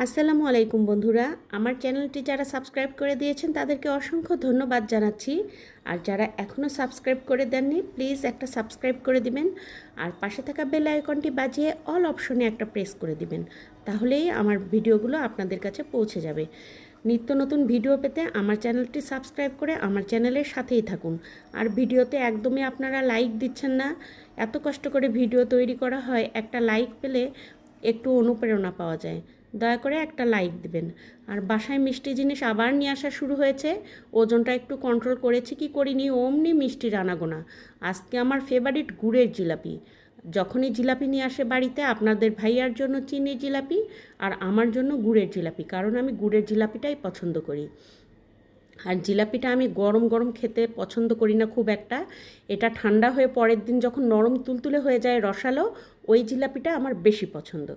আসসালামু আলাইকুম বন্ধুরা, আমার চ্যানেলটি যারা সাবস্ক্রাইব করে দিয়েছেন তাদেরকে অসংখ্য ধন্যবাদ জানাচ্ছি। আর যারা এখনও সাবস্ক্রাইব করে দেননি প্লিজ একটা সাবস্ক্রাইব করে দিবেন, আর পাশে থাকা বেল আইকনটি বাজিয়ে অল অপশনে একটা প্রেস করে দিবেন। তাহলেই আমার ভিডিওগুলো আপনাদের কাছে পৌঁছে যাবে। নিত্য নতুন ভিডিও পেতে আমার চ্যানেলটি সাবস্ক্রাইব করে আমার চ্যানেলের সাথেই থাকুন। আর ভিডিওতে একদমই আপনারা লাইক দিচ্ছেন না। এত কষ্ট করে ভিডিও তৈরি করা হয়, একটা লাইক পেলে একটু অনুপ্রেরণা পাওয়া যায়। দয়া করে একটা লাইক দিবেন। আর বাসায় মিষ্টি জিনিস আবার নিয়ে আসা শুরু হয়েছে। ওজনটা একটু কন্ট্রোল করেছি কি করিনি, অমনি মিষ্টির আনাগোনা। আজকে আমার ফেভারিট গুড়ের জিলাপি। যখনই জিলাপি নিয়ে আসে বাড়িতে, আপনাদের ভাইয়ার জন্য চিনির জিলাপি আর আমার জন্য গুড়ের জিলাপি, কারণ আমি গুড়ের জিলাপিটাই পছন্দ করি। আর জিলাপিটা আমি গরম গরম খেতে পছন্দ করি না খুব একটা। এটা ঠান্ডা হয়ে পরের দিন যখন নরম তুলতুলে হয়ে যায়, রসালো, ওই জিলাপিটা আমার বেশি পছন্দ।